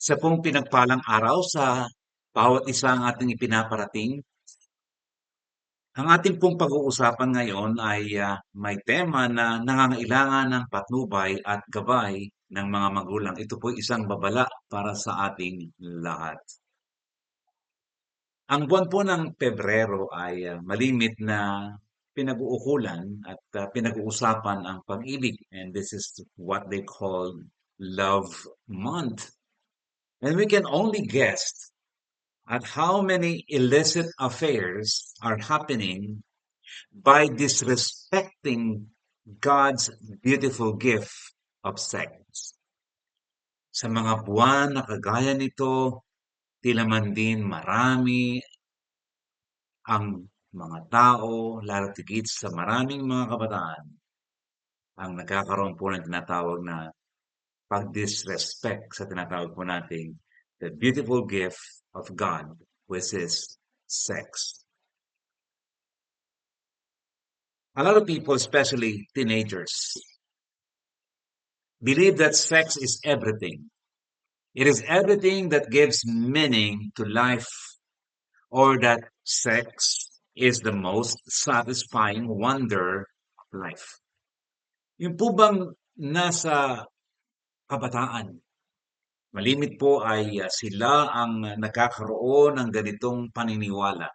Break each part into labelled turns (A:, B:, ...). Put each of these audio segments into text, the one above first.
A: Sa pong pinagpalang araw sa bawat isa ang ating ipinaparating. Ang ating pong pag-uusapan ngayon ay may tema na nangangailangan ng patnubay at gabay ng mga magulang. Ito po isang babala para sa ating lahat. Ang buwan po ng Pebrero ay malimit na pinag-uukulan at pinag-uusapan ang pag-ibig. And this is what they call Love Month. And we can only guess at how many illicit affairs are happening by disrespecting God's beautiful gift of sex. Sa mga buwan na kagaya nito, tila man din marami ang mga tao, lalo tigit sa maraming mga kabataan, ang nagkakaroon po ng tinatawag na pag-disrespect sa tinatawag po nating the beautiful gift of God, which is sex. A lot of people, especially teenagers, believe that sex is everything. It is everything that gives meaning to life, or that sex is the most satisfying wonder of life. Yung po bang nasa kabataan, malimit po ay sila ang nagkakaroon ng ganitong paniniwala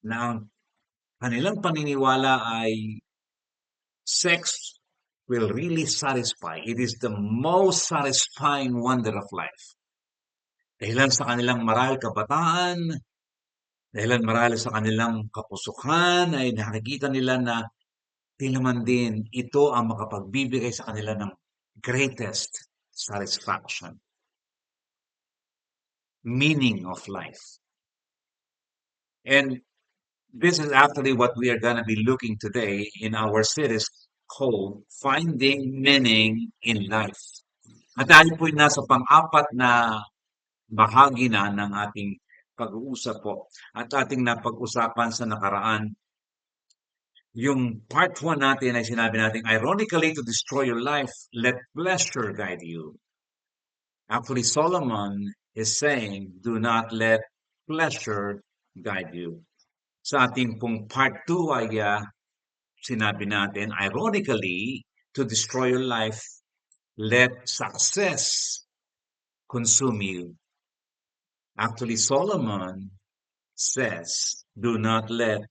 A: na ang kanilang paniniwala ay sex will really satisfy. It is the most satisfying wonder of life. Dahilan sa kanilang maral kabataan, dahilan marahil sa kanilang kapusukan, ay nakikita nila na tila man din ito ang makapagbibigay sa kanila ng greatest satisfaction, meaning of life. And this is actually what we are going to be looking today in our series called Finding Meaning in Life. At tayo po nasa pang-apat na bahagi na ng ating pag-uusap po. At ating napag-usapan sa nakaraan, yung part 1 natin ay sinabi natin, ironically, to destroy your life, let pleasure guide you. Actually, Solomon is saying, do not let pleasure guide you. Sa ating pong part 2 ay sinabi natin, ironically, to destroy your life, let success consume you. Actually, Solomon says, do not let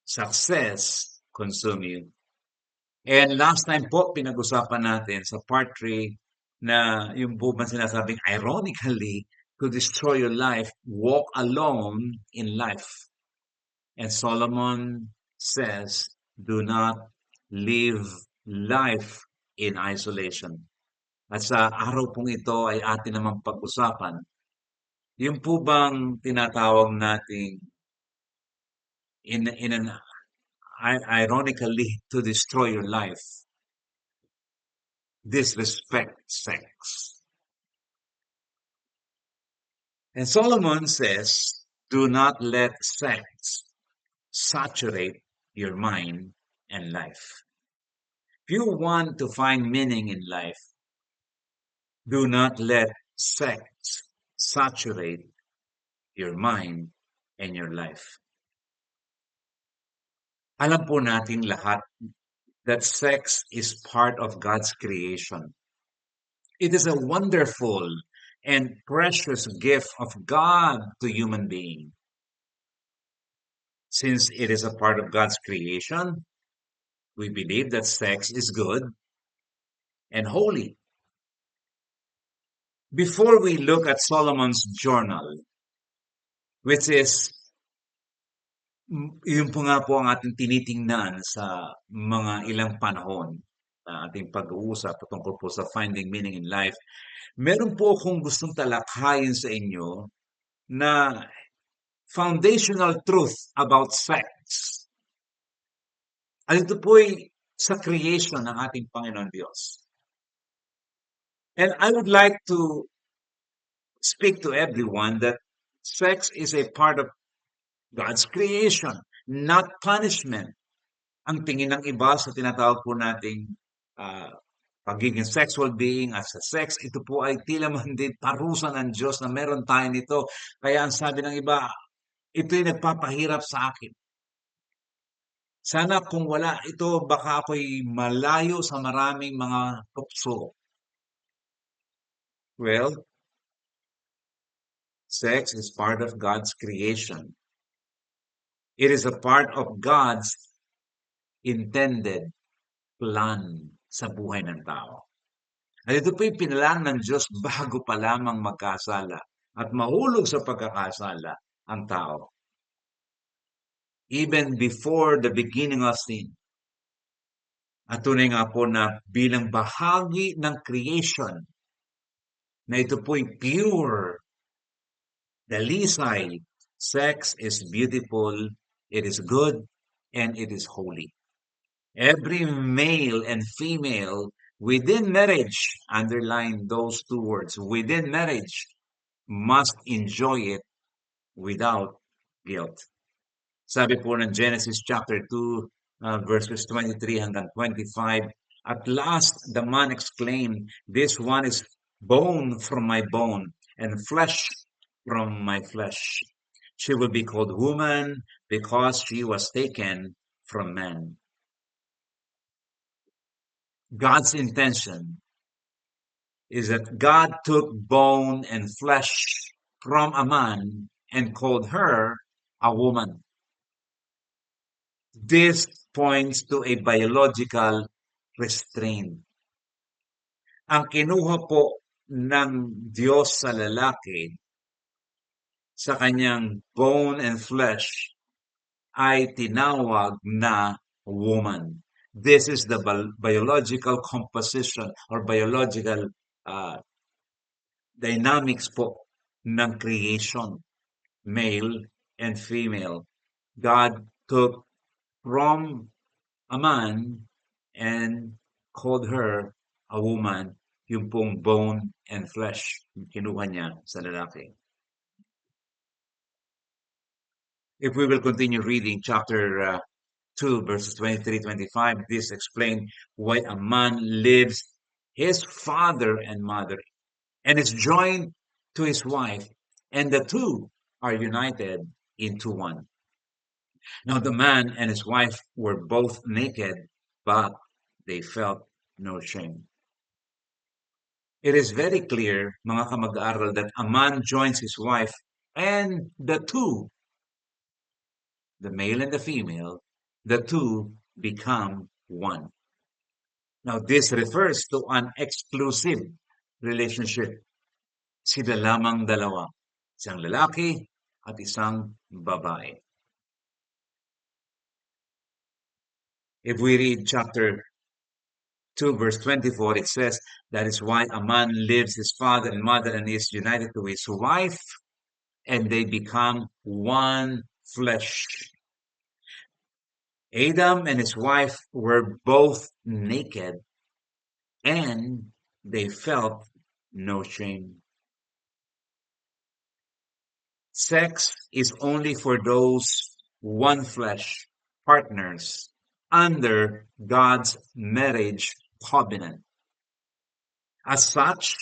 A: success consume you. And last time po, pinag-usapan natin sa part 3 na yung buban sinasabing, ironically, to destroy your life, walk alone in life. And Solomon says, do not live life in isolation. At sa araw pong ito ay atin namang pag-usapan, yung po bang tinatawag nating in an ironically to destroy your life, disrespect sex. And Solomon says, do not let sex saturate your mind and life. If you want to find meaning in life, do not let sex saturate your mind and your life. Alam po natin lahat that sex is part of God's creation. It is a wonderful and precious gift of God to human being. Since it is a part of God's creation, we believe that sex is good and holy. Before we look at Solomon's journal, which is yun po nga po ang ating tinitingnan sa mga ilang panahon na ating pag-uusap tungkol po sa finding meaning in life, meron po akong gustong talakhayin sa inyo na foundational truth about sex. At ito po'y sa creation ng ating Panginoon Diyos. And I would like to speak to everyone that sex is a part of God's creation, not punishment. Ang tingin ng iba sa tinatawag po nating pagiging sexual being at sa sex, ito po ay tila man din parusa ng Diyos na meron tayo nito. Kaya ang sabi ng iba, ito'y nagpapahirap sa akin. Sana kung wala ito, baka ako'y malayo sa maraming mga tukso. Well, sex is part of God's creation. It is a part of God's intended plan sa buhay ng tao. At ito po'y pinalaan ng Diyos bago pa lamang magkasala at mahulog sa pagkakasala ang tao. Even before the beginning of sin. At tunay nga po na bilang bahagi ng creation na ito po'y pure, dalisay, sex is beautiful, it is good, and it is holy. Every male and female within marriage, underline those two words, within marriage, must enjoy it without guilt. Sabi po ng Genesis chapter 2, verses 23 hanggang 25, at last the man exclaimed, this one is bone from my bone and flesh from my flesh. She will be called woman because she was taken from man. God's intention is that God took bone and flesh from a man and called her a woman. This points to a biological restraint. Ang kinuha po ng Diyos sa lalaki sa kanyang bone and flesh ay tinawag na woman. This is the biological composition or biological dynamics po ng creation, male and female. God took from a man and called her a woman, yung pong bone and flesh, kinuha niya sa lalaki. If we will continue reading chapter 2, verses 23-25, this explains why a man leaves his father and mother and is joined to his wife, and the two are united into one. Now the man and his wife were both naked, but they felt no shame. It is very clear, mga kamag-aaral, that a man joins his wife and the two, the male and the female, the two become one. Now this refers to an exclusive relationship. Sila lamang dalawa, isang lalaki at isang babae. If we read chapter 2, verse 24, it says, that is why a man leaves his father and mother and is united to his wife, and they become one flesh. Adam and his wife were both naked, and they felt no shame. Sex is only for those one flesh partners under God's marriage covenant. As such,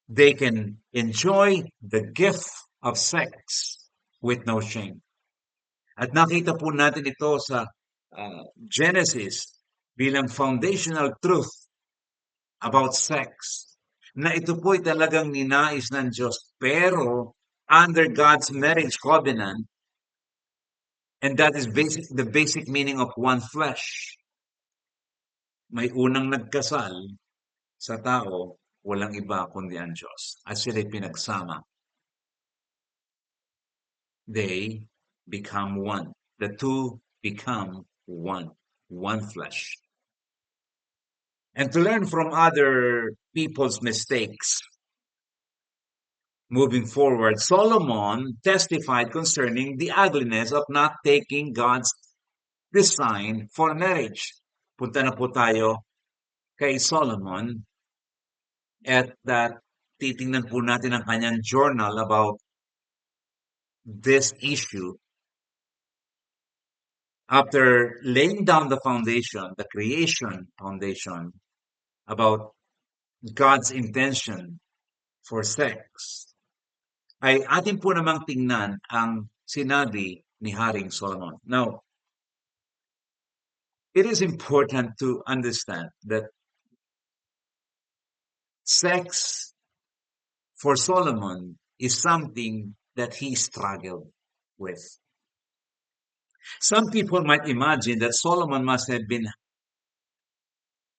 A: they can enjoy the gift of sex with no shame. At nakita po natin ito sa Genesis bilang foundational truth about sex, na ito po ay talagang ninais ng Diyos, pero under God's marriage covenant, and that is the basic meaning of one flesh. May unang nagkasal sa tao, walang iba kundi ang Diyos. At sila'y pinagsama. They become one. The two become one. One flesh. And to learn from other people's mistakes, moving forward, Solomon testified concerning the ugliness of not taking God's design for marriage. Punta na po tayo kay Solomon at titingnan po natin ang kanyang journal about this issue. After laying down the foundation, the creation foundation, about God's intention for sex, ay atin po namang tingnan ang sinabi ni Haring Solomon. Now, it is important to understand that sex for Solomon is something that he struggled with. Some people might imagine that Solomon must have been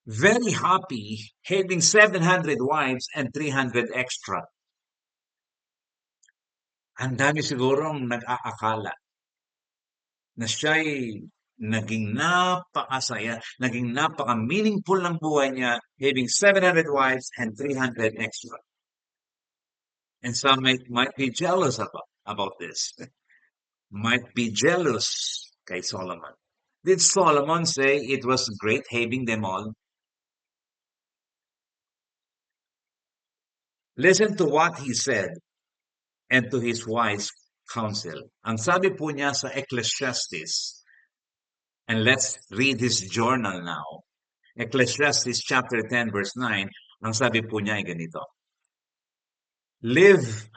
A: very happy having 700 wives and 300 extra. Ang dami sigurong nag-aakala na siya'y naging napakasaya, naging napaka-meaningful ng buhay niya, having 700 wives and 300 extra. And some might be jealous about this. Might be jealous kay Solomon. Did Solomon say it was great having them all? Listen to what he said and to his wise counsel. Ang sabi po niya sa Ecclesiastes, and let's read his journal now. Ecclesiastes chapter 10 verse 9, ang sabi po niya ay ganito. Live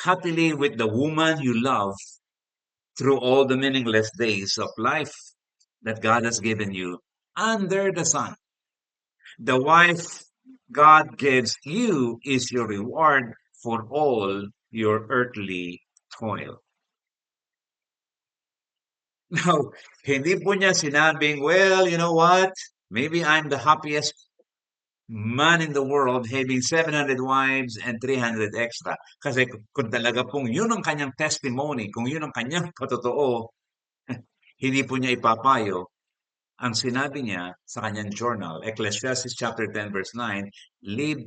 A: happily with the woman you love through all the meaningless days of life that God has given you under the sun. The wife God gives you is your reward for all your earthly toil. Now, hindi po niya sinabing, well, you know what? Maybe I'm the happiest man in the world having 700 wives and 300 extra. Kasi kung talaga pong yun ang kanyang testimony, kung yun ang kanyang patotoo, hindi po niya ipapayo. Ang sinabi niya sa kanyang journal, Ecclesiastes chapter 10 verse 9, live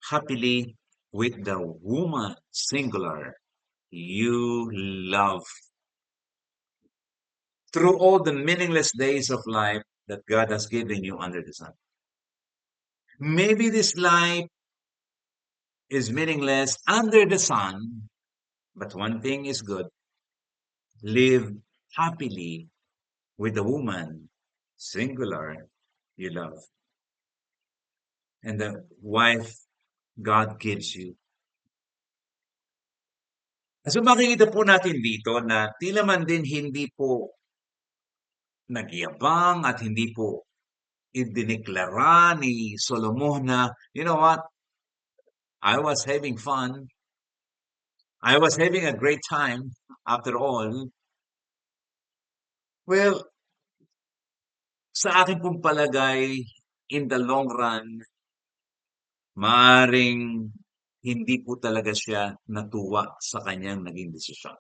A: happily with the woman, singular, you love. Through all the meaningless days of life that God has given you under the sun. Maybe this life is meaningless under the sun, but one thing is good. Live happily with the woman, singular, you love. And the wife God gives you. So makikita po natin dito na tila man din hindi po nagyabang at hindi po idineklara ni Solomon na, you know what, I was having fun. I was having a great time after all. Well, sa akin pong palagay, in the long run, maaaring hindi po talaga siya natuwa sa kanyang naging desisyon.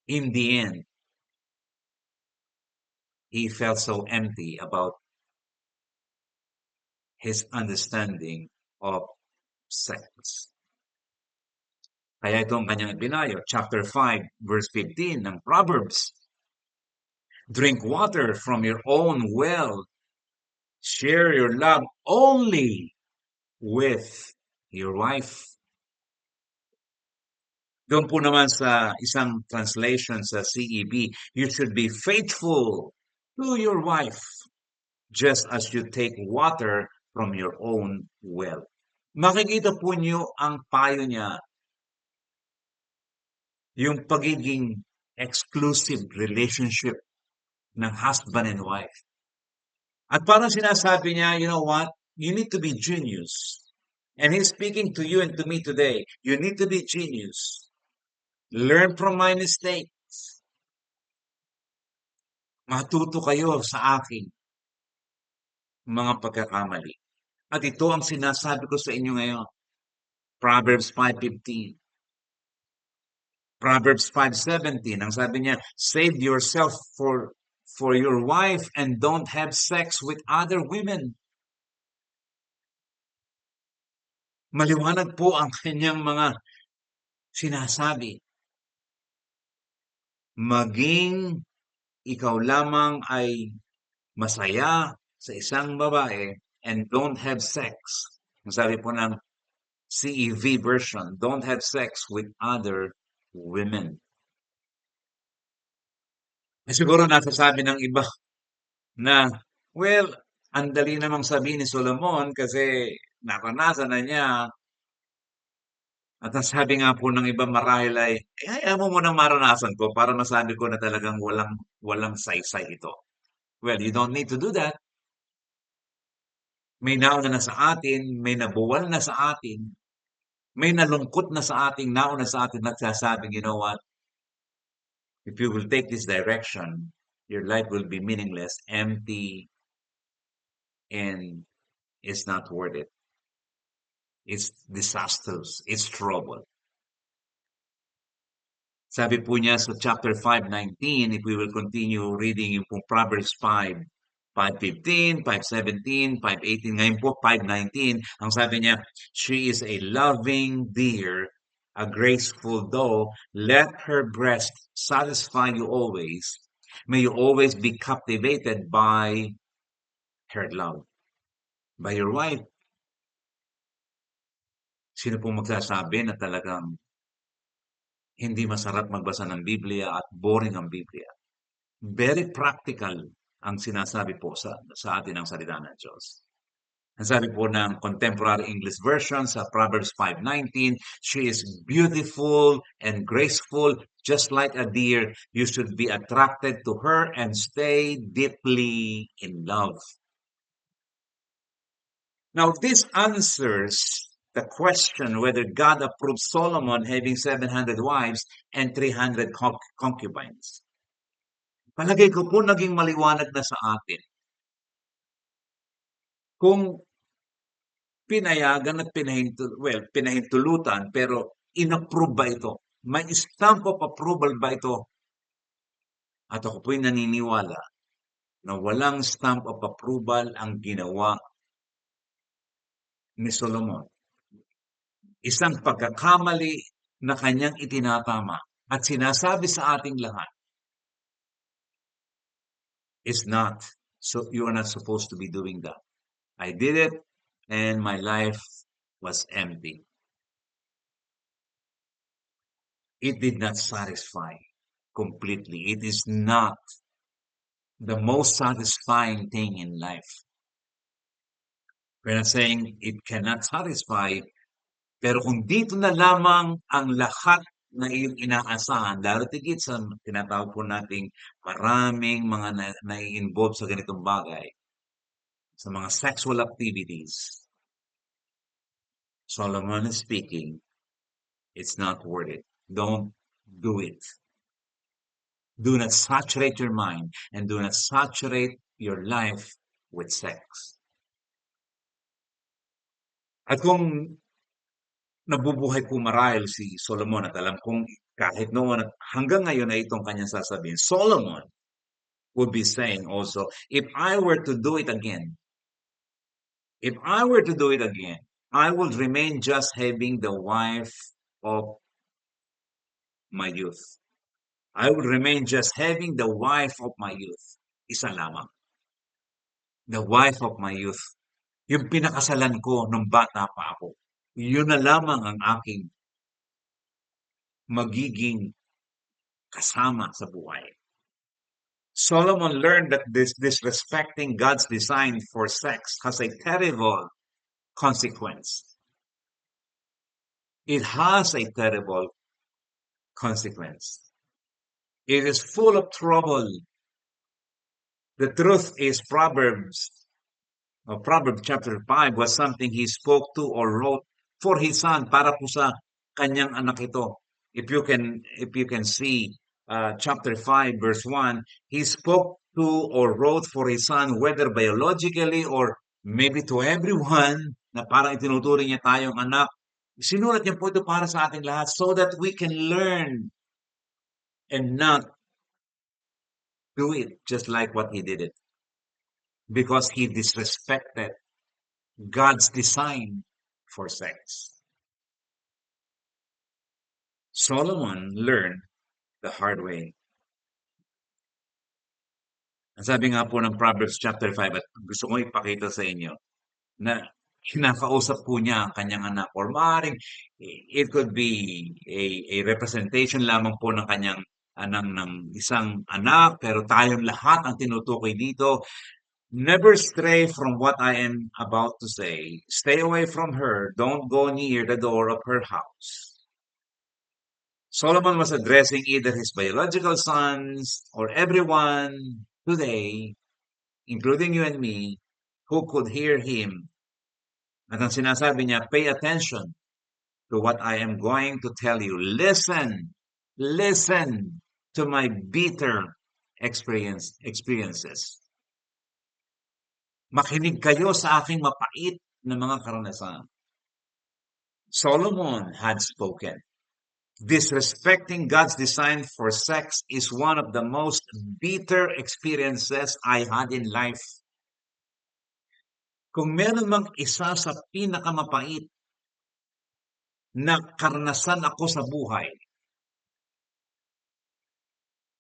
A: In the end, he felt so empty about his understanding of sex. Kaya ito ang kanyang binayo, chapter 5, verse 15 ng Proverbs. Drink water from your own well. Share your love only with your wife. Doon po naman sa isang translation sa CEB, you should be faithful to your wife just as you take water from your own well. Makikita po niyo ang payo niya, yung pagiging exclusive relationship ng husband and wife. At parang sinasabi niya, you know what? You need to be genius. And he's speaking to you and to me today. You need to be genius. Learn from my mistakes. Matuto kayo sa aking mga pagkakamali. At ito ang sinasabi ko sa inyo ngayon. Proverbs 5:15. Proverbs 5:17. Ang sabi niya, save yourself for your wife and don't have sex with other women. Maliwanag po ang kanyang mga sinasabi. Maging ikaw lamang ay masaya sa isang babae and don't have sex. Ang sabi po ng CEV version, don't have sex with other women. Siguro nasasabi ng iba na, well, Ang dali namang sabihin ni Solomon kasi naranasan na niya at ang sabi nga po ng iba marahil ay, hayaan mo munang maranasan ko para masabi ko na talagang walang walang saysay ito. Well, you don't need to do that. May nauna na sa atin, may nabuwal na sa atin, may nalungkot na sa ating nauna sa atin nagsasabing, you know what? If you will take this direction, your life will be meaningless, empty, and it's not worth it. It's disastrous. It's trouble. Sabi po niya sa chapter 5:19, if we will continue reading yung pong Proverbs 5, 5:15, 5:17, 5:18, ngayon po 5:19, ang sabi niya, she is a loving deer, a graceful doe, let her breast satisfy you always. May you always be captivated by her love. By your wife. Sino pong magsasabi na talagang hindi masarap magbasa ng Biblia at boring ang Biblia? Very practical ang sinasabi po sa atin ng salita ng Diyos. Ang sabi po ng Contemporary English Version sa Proverbs 5:19, she is beautiful and graceful, just like a deer. You should be attracted to her and stay deeply in love. Now, this answers the question whether God approved Solomon having 700 wives and 300 concubines. Palagay ko po naging maliwanag na sa atin kung pinayagan at pinahintulutan pero inapprove ba ito? May stamp of approval ba ito? At ako po'y naniniwala na walang stamp of approval ang ginawa ni Solomon. Isang pagkakamali na kanyang itinatama at sinasabi sa ating lahat, it's not, so you are not supposed to be doing that. I did it and my life was empty. It did not satisfy completely. It is not the most satisfying thing in life. We're not saying it cannot satisfy, pero kung dito na lamang ang lahat na iyong inaasahan, lalo tigit sa tinatawag po nating maraming mga nai-involve sa ganitong bagay, sa mga sexual activities, Solomon is speaking, it's not worth it. Don't do it. Do not saturate your mind and do not saturate your life with sex. At kung nabubuhay po marahil si Solomon at alam kong kahit noon at hanggang ngayon ay itong kanyang sasabihin, Solomon would be saying also, if I were to do it again, I would remain just having the wife of my youth. I would remain just having the wife of my youth. Isa lamang. The wife of my youth. Yung pinakasalan ko nung bata pa ako. Yun na lamang ang aking magiging kasama sa buhay. Solomon learned that this disrespecting God's design for sex has a terrible consequence. It has a terrible consequence. It is full of trouble. The truth is Proverbs chapter 5 was something he spoke to or wrote for his son, para po sa kanyang anak ito. If you can see chapter 5 verse 1, he spoke to or wrote for his son, whether biologically or maybe to everyone, na parang itinuturing niya tayong anak. Sinulat niya po ito para sa ating lahat so that we can learn and not do it just like what he did it. Because he disrespected God's design for sex. Solomon learned the hard way. Ang sabi nga po ng Proverbs chapter 5 at gusto kong ipakita sa inyo na kinakausap po niya ang kanyang anak or maaaring it could be a representation lamang po ng kanyang ng isang anak pero tayong lahat ang tinutukoy dito. Never stray from what I am about to say. Stay away from her. Don't go near the door of her house. Solomon was addressing either his biological sons or everyone today, including you and me, who could hear him. At ang sinasabi niya, pay attention to what I am going to tell you. Listen to my bitter experiences. Makinig kayo sa aking mapait na mga karanasan. Solomon had spoken. Disrespecting God's design for sex is one of the most bitter experiences I had in life. Kung meron mang isa sa pinakamapait na karanasan ako sa buhay,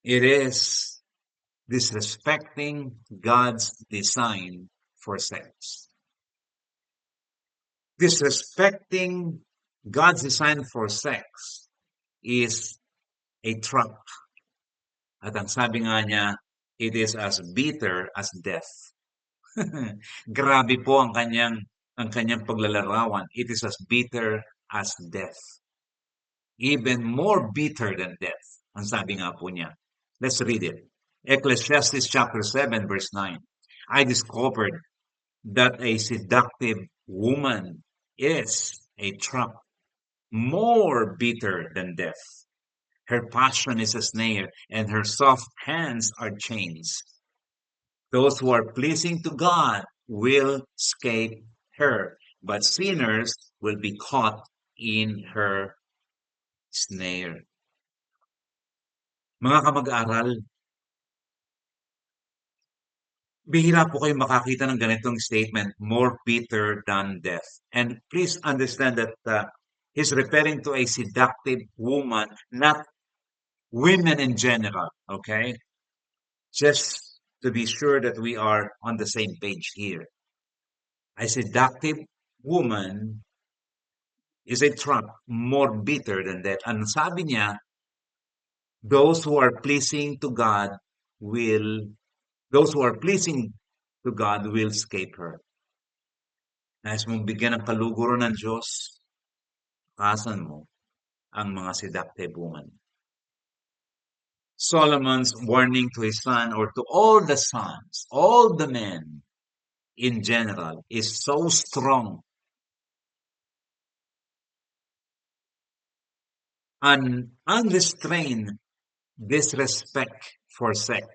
A: it is disrespecting God's design for sex. Disrespecting God's design for sex is a trap. At ang sabi nga niya, it is as bitter as death. Grabe po ang kanyang paglalarawan. It is as bitter as death. Even more bitter than death. Ang sabi nga po niya. Let's read it. Ecclesiastes chapter 7 verse 9. I discovered that a seductive woman is a trap more bitter than death. Her passion is a snare, and her soft hands are chains. Those who are pleasing to God will escape her, but sinners will be caught in her snare. Mga kamag-aral, bihira po kayo makakita ng ganitong statement, more bitter than death. And please understand that he's referring to a seductive woman, not women in general, okay? Just to be sure that we are on the same page here. A seductive woman is a trap more bitter than that. Ang sabi niya, those who are pleasing to God will, those who are pleasing to God will escape her. Nais mong bigyan ng kaluguro ng Diyos, kasan mo ang mga seductive woman. Solomon's warning to his son, or to all the sons, all the men in general, is so strong. An unrestrained disrespect for sex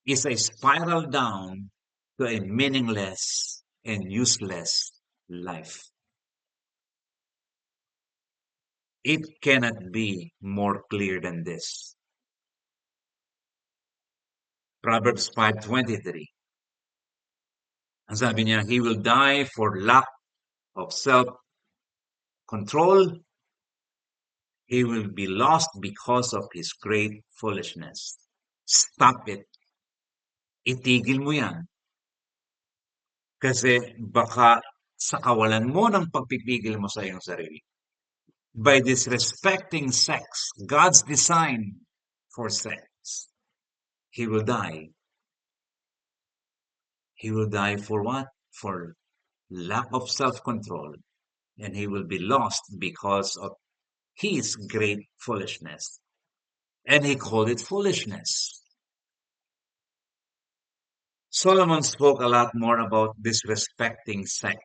A: is a spiral down to a meaningless and useless life. It cannot be more clear than this. Proverbs 5:23. Ang sabi niya, he will die for lack of self-control. He will be lost because of his great foolishness. Stop it. Itigil mo yan. Kasi baka sa kawalan mo ng pagpipigil mo sa iyong sarili. By disrespecting sex, God's design for sex, he will die. He will die for what? For lack of self-control. And he will be lost because of his great foolishness. And he called it foolishness. Solomon spoke a lot more about disrespecting sex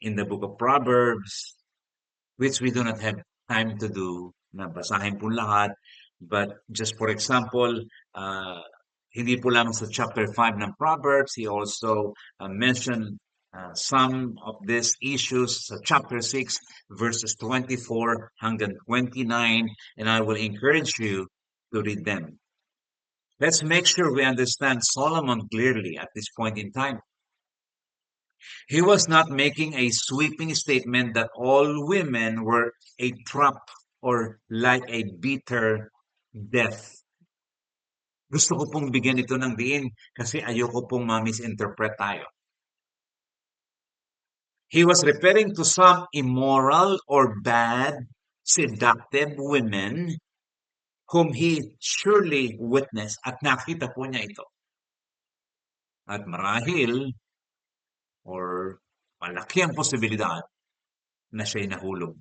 A: in the book of Proverbs, which we do not have time to do, na basahin po lahat. But just for example, hindi po lamang sa chapter 5 ng Proverbs, he also mentioned some of these issues sa chapter 6, verses 24 hanggang 29, and I will encourage you to read them. Let's make sure we understand Solomon clearly at this point in time. He was not making a sweeping statement that all women were a trap or like a bitter death. Gusto ko pong bigyan ito ng diin kasi ayoko pong ma-misinterpret tayo. He was referring to some immoral or bad, seductive women whom he surely witnessed at nakita po niya ito. At marahil or malaki ang posibilidad na siya'y nahulog.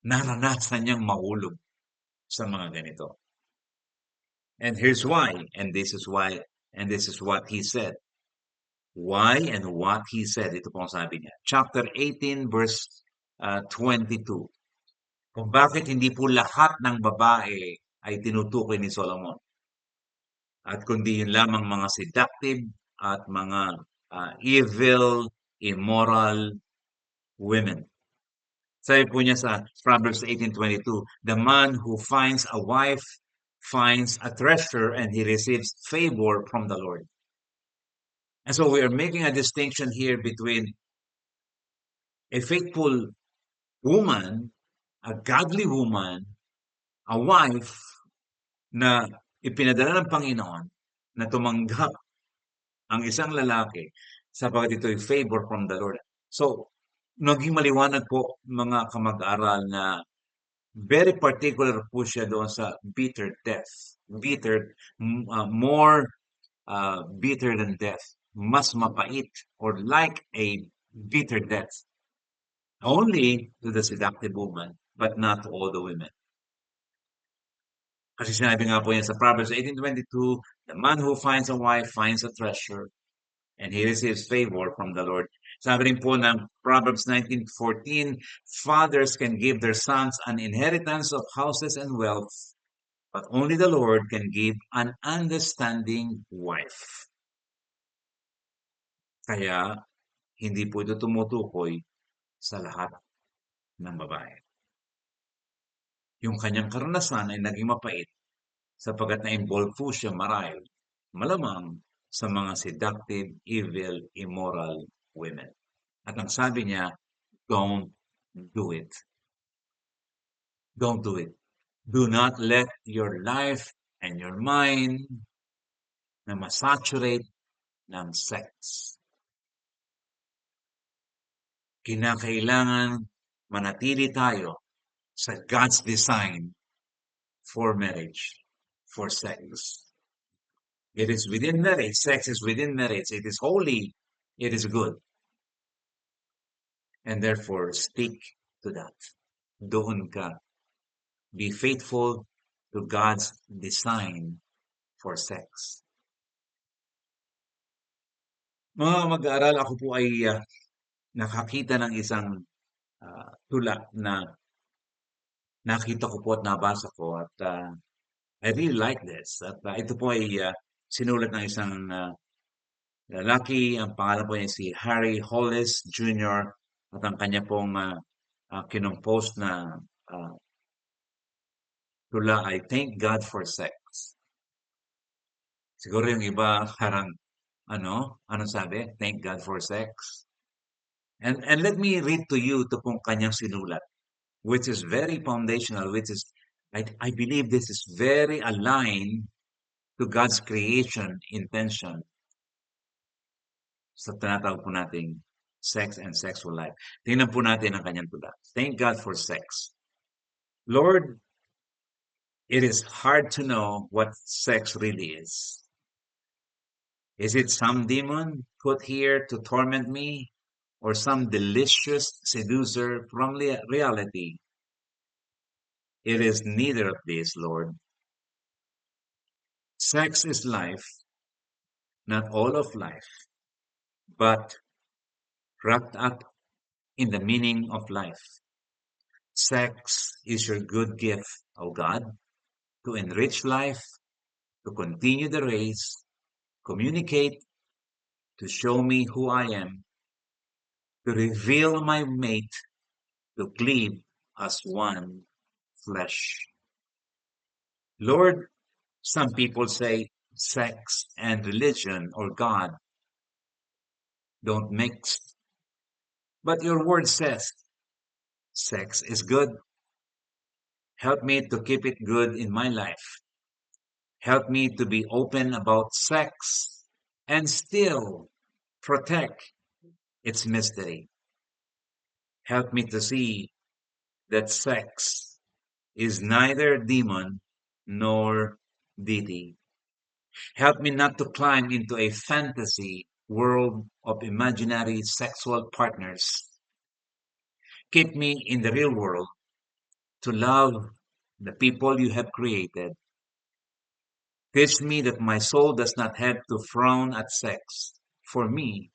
A: Naranasan niyang mahulog sa mga ganito. And here's why, and this is why, and this is what he said. Why and what he said. Ito po ang sabi niya. Chapter 18, verse 22. Kung bakit hindi po lahat ng babae ay tinutukoy ni Solomon. At kundi yun lamang mga seductive at mga evil, immoral women. Sabi po niya sa Proverbs 18:22, the man who finds a wife finds a treasure and he receives favor from the Lord. And so we are making a distinction here between a faithful woman, a godly woman, a wife na ipinadala ng Panginoon na tumanggap ang isang lalaki sapagkat ito'y favor from the Lord. So, naging maliwanag po mga kamag-aral na very particular po siya doon sa bitter death. Bitter, more bitter than death. Mas mapait or like a bitter death. Only to the seductive woman, but not to all the women. Kasi sinabi nga po yan sa Proverbs 18:22, the man who finds a wife finds a treasure and he receives favor from the Lord. Sabi rin po ng Proverbs 19:14, fathers can give their sons an inheritance of houses and wealth, but only the Lord can give an understanding wife. Kaya, hindi po ito tumutukoy sa lahat ng babae. Yung kanyang karanasan ay naging mapait sapagkat na-involve po siya marahil, malamang sa mga seductive, evil, immoral women. At ang sabi niya, don't do it. Don't do it. Do not let your life and your mind na masaturate ng sex. Kinakailangan manatili tayo sa God's design for marriage, for sex. It is within marriage. Sex is within marriage. It is holy. It is good. And therefore, stick to that. Doon ka. Be faithful to God's design for sex. Mga mag-aaral, ako po ay nakakita ng isang tula na nakita ko po at nabasa ko at I really like this. At ito po ay sinulat ng isang lalaki. Ang pangalan po niya si Harry Hollis Jr. At ang kanya pong kinompose na tula ay Thank God for Sex. Siguro yung iba parang ano sabi? Thank God for sex. And let me read to you ito pong kanyang sinulat, which is very foundational, which is, I believe this is very aligned to God's creation intention sa tinatawag po nating sex and sexual life. Tingnan po natin ang kanyang tula. Thank God for sex. Lord, it is hard to know what sex really is. Is it some demon put here to torment me, or some delicious seducer from reality? It is neither of these, Lord. Sex is life, not all of life, but wrapped up in the meaning of life. Sex is your good gift, O God, to enrich life, to continue the race, communicate, to show me who I am, to reveal my mate, to cleave as one flesh. Lord, some people say sex and religion or God don't mix. But your word says sex is good. Help me to keep it good in my life. Help me to be open about sex and still protect its mystery. Help me to see that sex is neither demon nor deity. Help me not to climb into a fantasy world of imaginary sexual partners. Keep me in the real world to love the people you have created. Teach me that my soul does not have to frown at sex for me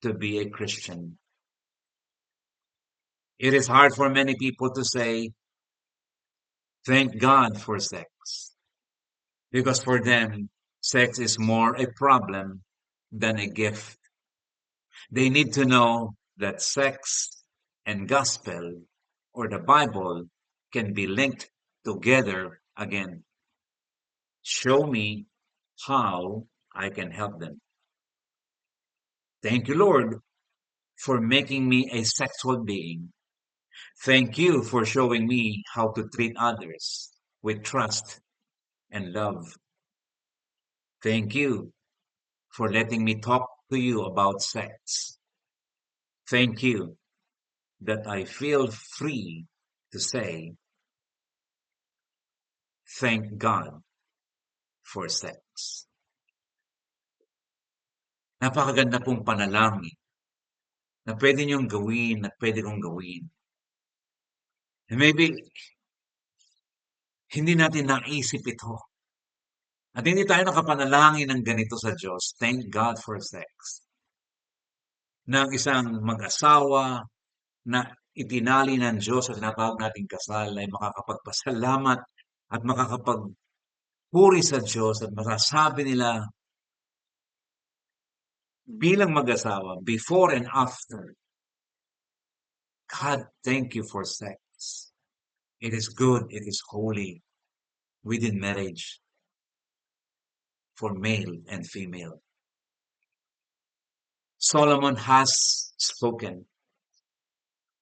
A: to be a Christian. It is hard for many people to say, thank God for sex, because for them, sex is more a problem than a gift. They need to know that sex and gospel or the Bible can be linked together again. Show me how I can help them. Thank you, Lord, for making me a sexual being. Thank you for showing me how to treat others with trust and love. Thank you for letting me talk to you about sex. Thank you that I feel free to say, thank God for sex. Napakaganda pong panalangin na pwede niyong gawin at pwede kong gawin. And maybe hindi natin naisip ito. At hindi tayo nakapanalangin ng ganito sa Diyos. Thank God for sex. Na ang isang mag-asawa na itinali ng Diyos at tinatawag nating kasal ay makakapagpasalamat at makakapagpuri sa Diyos at masasabi nila bilang mag-asawa, before and after, God, thank you for sex. It is good, it is holy within marriage for male and female. Solomon has spoken.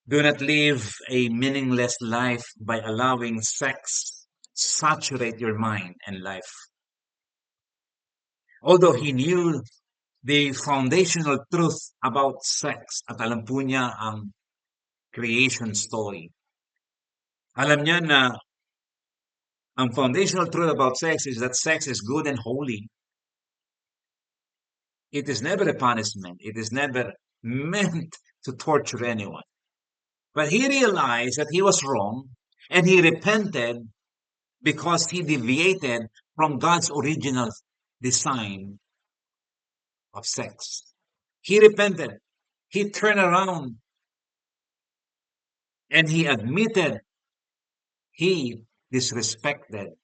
A: Do not live a meaningless life by allowing sex saturate your mind and life. Although he knew the foundational truth about sex at alam po niya ang creation story. Alam niya na ang foundational truth about sex is that sex is good and holy. It is never a punishment. It is never meant to torture anyone. But he realized that he was wrong and he repented because he deviated from God's original design of sex. He repented. He turned around and he admitted he disrespected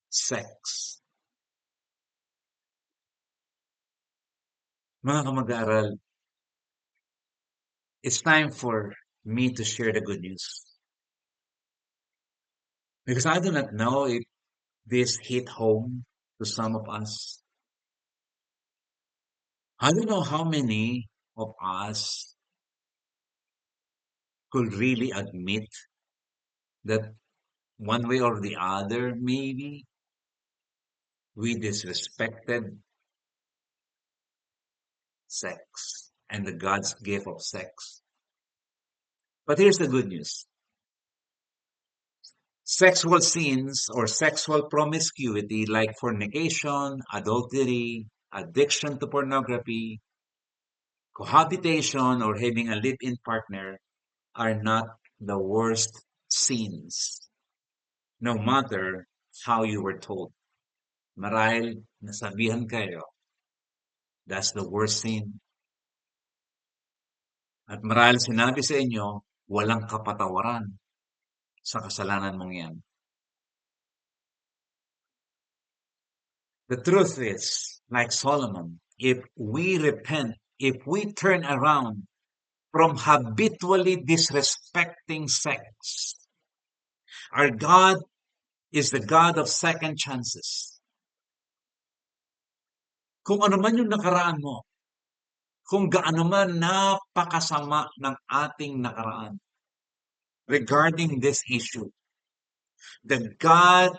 A: sex. Mga kamag-aral, it's time for me to share the good news. Because I do not know if this hit home to some of us. I don't know how many of us could really admit that one way or the other, maybe we disrespected sex and the God's gift of sex. But here's the good news. Sexual sins or sexual promiscuity like fornication, adultery, addiction to pornography, cohabitation, or having a live-in partner are not the worst sins, no matter how you were told. Marahil nasabihan kayo, that's the worst sin. At marahil sinabi sa inyo, walang kapatawaran sa kasalanan mong yan. The truth is, like Solomon, if we repent, if we turn around from habitually disrespecting sex, our God is the God of second chances. Kung ano man yung nakaraan mo, kung gaano man napakasama ng ating nakaraan regarding this issue, the God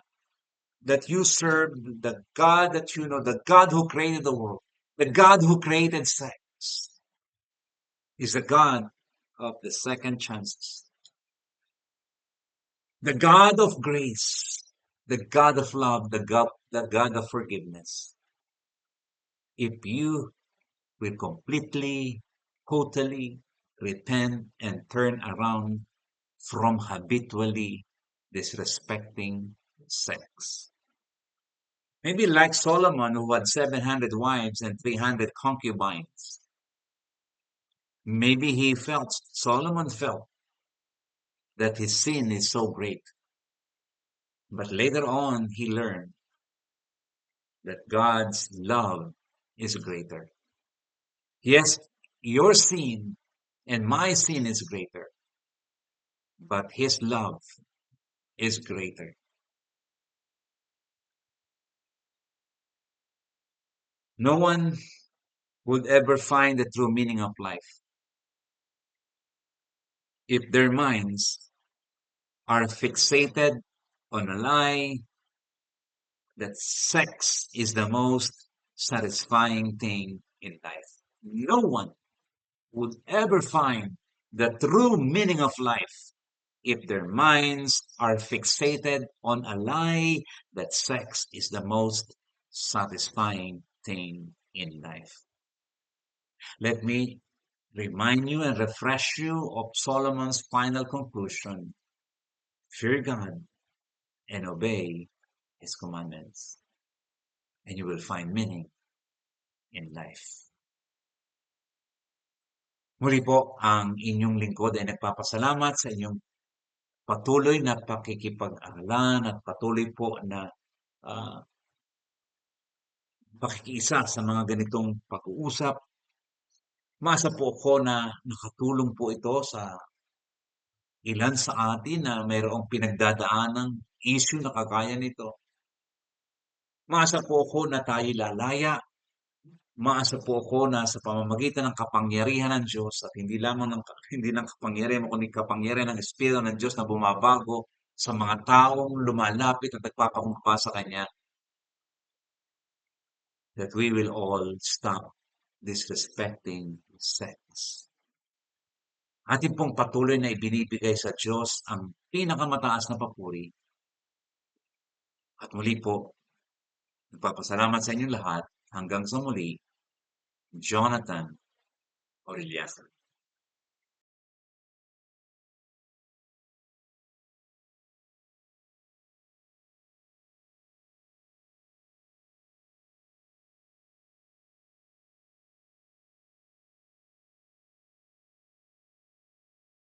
A: that you serve, the God that you know, the God who created the world, the God who created sex, is the God of the second chances. The God of grace, the God of love, the God of forgiveness. if you will completely, totally repent and turn around from habitually disrespecting sex. Maybe like Solomon, who had 700 wives and 300 concubines. Maybe Solomon felt that his sin is so great. But later on, he learned that God's love is greater. Yes, your sin and my sin is greater, but his love is greater. No one would ever find the true meaning of life if their minds are fixated on a lie that sex is the most satisfying thing in life. No one would ever find the true meaning of life if their minds are fixated on a lie that sex is the most satisfying thing in life. Let me remind you and refresh you of Solomon's final conclusion: fear God and obey his commandments, and you will find meaning in life. Muli po, ang inyong lingkod ay nagpapasalamat sa inyong patuloy na pakikipag-aralan at patuloy po na ah, pakikiisa sa mga ganitong pag-uusap. Masa po ako na nakatulong po ito sa ilan sa atin na mayroong pinagdadaanang issue na kagaya nito. Masa po ako na tayo lalaya. Maasa po ako na sa pamamagitan ng kapangyarihan ng Diyos at hindi ng kapangyarihan kundi kapangyarihan ng Espiritu ng Diyos na bumabago sa mga taong lumalapit at nagpapakumbaba sa Kanya, that we will all stop disrespecting sex. Atin pong patuloy na ibinibigay sa Diyos ang pinakamataas na papuri. At muli po, nagpapasalamat sa inyong lahat. Hanggang sa muli, Jonathan Aureliano.